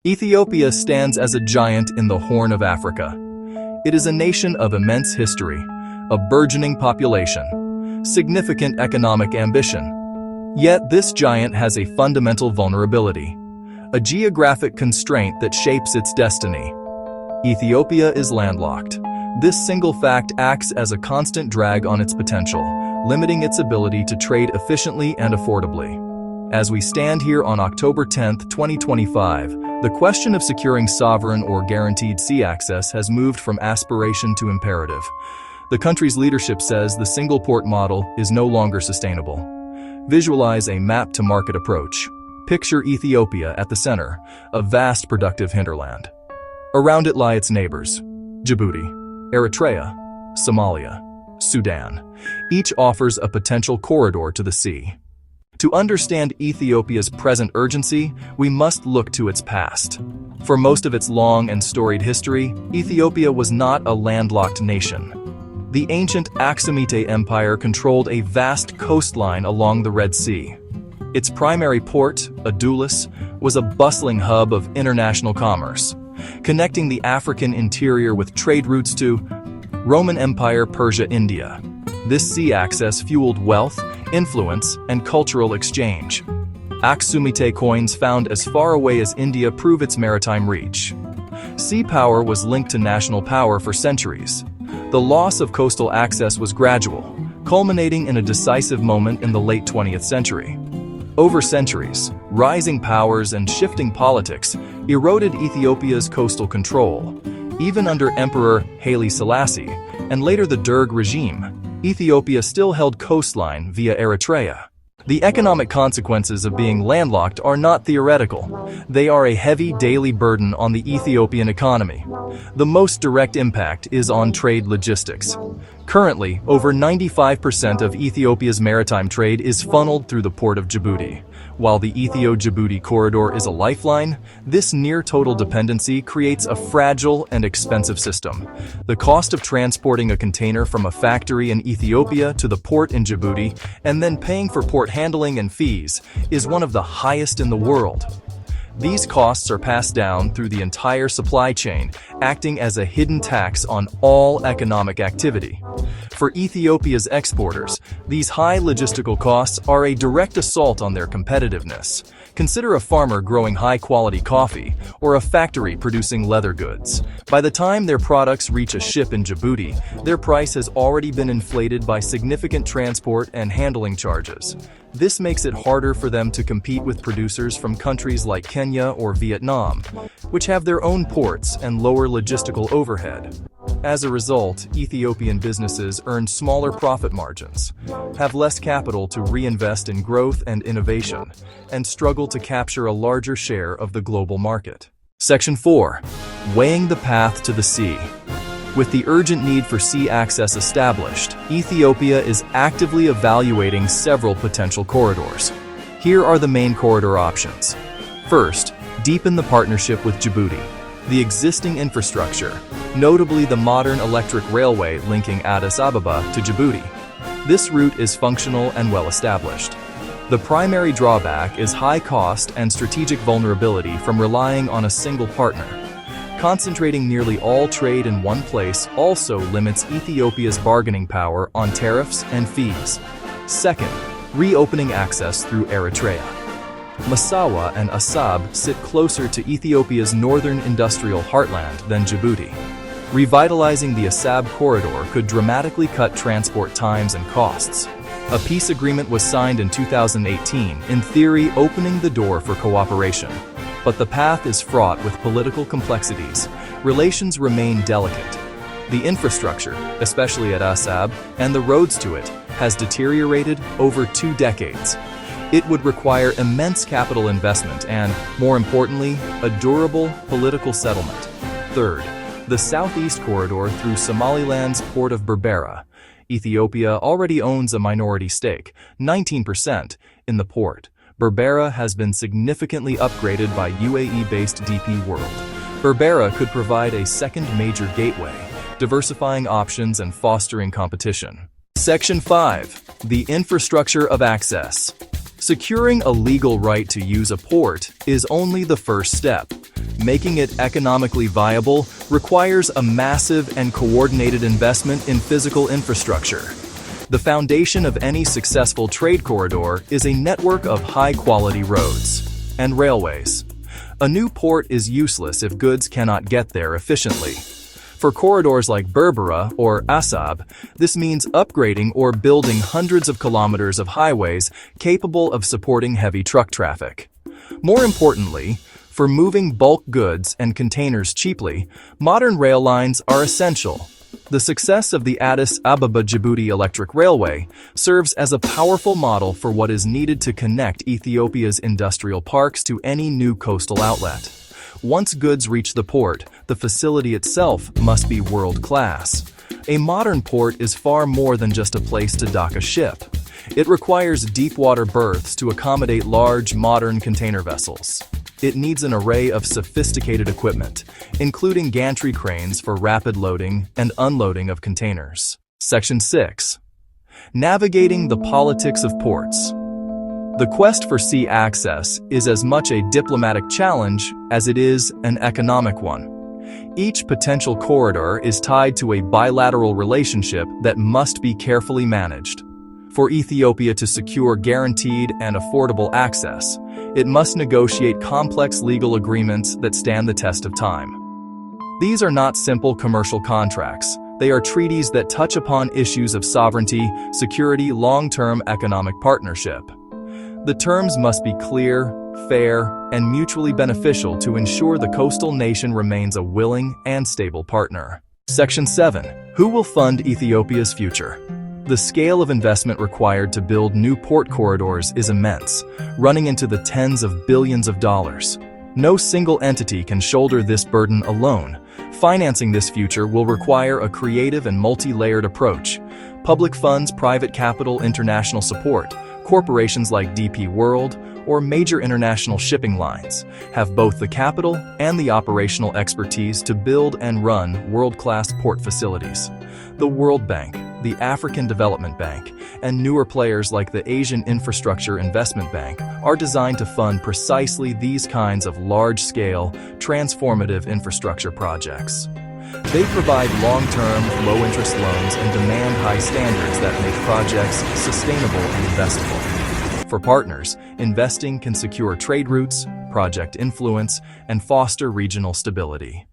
Ethiopia stands as a giant in the Horn of Africa. It is a nation of immense history, a burgeoning population, significant economic ambition. Yet this giant has a fundamental vulnerability, a geographic constraint that shapes its destiny. Ethiopia is landlocked. This single fact acts as a constant drag on its potential, limiting its ability to trade efficiently and affordably. As we stand here on October 10, 2025, the question of securing sovereign or guaranteed sea access has moved from aspiration to imperative. The country's leadership says the single port model is no longer sustainable. Visualize a map-to-market approach. Picture Ethiopia at the center, a vast productive hinterland. Around it lie its neighbors: Djibouti, Eritrea, Somalia, Sudan. Each offers a potential corridor to the sea. To understand Ethiopia's present urgency, we must look to its past. For most of its long and storied history, Ethiopia was not a landlocked nation. The ancient Aksumite Empire controlled a vast coastline along the Red Sea. Its primary port, Adulis, was a bustling hub of international commerce, connecting the African interior with trade routes to Roman Empire, Persia, India. This sea access fueled wealth, influence, and cultural exchange. Aksumite coins found as far away as India prove its maritime reach. Sea power was linked to national power for centuries. The loss of coastal access was gradual, culminating in a decisive moment in the late 20th century. Over centuries, rising powers and shifting politics eroded Ethiopia's coastal control. Even under Emperor Haile Selassie, and later the Derg regime, Ethiopia still held coastline via Eritrea. The economic consequences of being landlocked are not theoretical. They are a heavy daily burden on the Ethiopian economy. The most direct impact is on trade logistics. Currently, over 95% of Ethiopia's maritime trade is funneled through the port of Djibouti. While the Ethio-Djibouti corridor is a lifeline, this near-total dependency creates a fragile and expensive system. The cost of transporting a container from a factory in Ethiopia to the port in Djibouti and then paying for port handling and fees is one of the highest in the world. These costs are passed down through the entire supply chain, acting as a hidden tax on all economic activity. For Ethiopia's exporters, these high logistical costs are a direct assault on their competitiveness. Consider a farmer growing high-quality coffee or a factory producing leather goods. By the time their products reach a ship in Djibouti, their price has already been inflated by significant transport and handling charges. This makes it harder for them to compete with producers from countries like Kenya or Vietnam, which have their own ports and lower logistical overhead. As a result, Ethiopian businesses earn smaller profit margins, have less capital to reinvest in growth and innovation, and struggle to capture a larger share of the global market. Section 4. Weighing the path to the sea. With the urgent need for sea access established, Ethiopia is actively evaluating several potential corridors. Here are the main corridor options. First, deepen the partnership with Djibouti. The existing infrastructure, notably the modern electric railway linking Addis Ababa to Djibouti. This route is functional and well established. The primary drawback is high cost and strategic vulnerability from relying on a single partner. Concentrating nearly all trade in one place also limits Ethiopia's bargaining power on tariffs and fees. Second, reopening access through Eritrea. Massawa and Assab sit closer to Ethiopia's northern industrial heartland than Djibouti. Revitalizing the Assab corridor could dramatically cut transport times and costs. A peace agreement was signed in 2018, in theory opening the door for cooperation. But the path is fraught with political complexities. Relations remain delicate. The infrastructure, especially at Assab, and the roads to it, has deteriorated over 2 decades. It would require immense capital investment and, more importantly, a durable political settlement. Third, the southeast corridor through Somaliland's port of Berbera. Ethiopia already owns a minority stake, 19%, in the port. Berbera has been significantly upgraded by UAE-based DP World. Berbera could provide a second major gateway, diversifying options and fostering competition. Section 5. The infrastructure of access. Securing a legal right to use a port is only the first step. Making it economically viable requires a massive and coordinated investment in physical infrastructure. The foundation of any successful trade corridor is a network of high-quality roads and railways. A new port is useless if goods cannot get there efficiently. For corridors like Berbera or Assab, this means upgrading or building hundreds of kilometers of highways capable of supporting heavy truck traffic. More importantly, for moving bulk goods and containers cheaply, modern rail lines are essential. The success of the Addis Ababa-Djibouti Electric Railway serves as a powerful model for what is needed to connect Ethiopia's industrial parks to any new coastal outlet. Once goods reach the port, the facility itself must be world-class. A modern port is far more than just a place to dock a ship. It requires deep-water berths to accommodate large, modern container vessels. It needs an array of sophisticated equipment, including gantry cranes for rapid loading and unloading of containers. Section 6. Navigating the politics of ports. The quest for sea access is as much a diplomatic challenge as it is an economic one. Each potential corridor is tied to a bilateral relationship that must be carefully managed. For Ethiopia to secure guaranteed and affordable access, it must negotiate complex legal agreements that stand the test of time. These are not simple commercial contracts. They are treaties that touch upon issues of sovereignty, security, long-term economic partnership. The terms must be clear, fair, and mutually beneficial to ensure the coastal nation remains a willing and stable partner. Section 7. Who will fund Ethiopia's future? The scale of investment required to build new port corridors is immense, running into the tens of billions of dollars. No single entity can shoulder this burden alone. Financing this future will require a creative and multi-layered approach. Public funds, private capital, international support, corporations like DP World, or major international shipping lines have both the capital and the operational expertise to build and run world-class port facilities. The World Bank, the African Development Bank, and newer players like the Asian Infrastructure Investment Bank are designed to fund precisely these kinds of large-scale, transformative infrastructure projects. They provide long-term, low-interest loans and demand high standards that make projects sustainable and investable. For partners, investing can secure trade routes, project influence, and foster regional stability.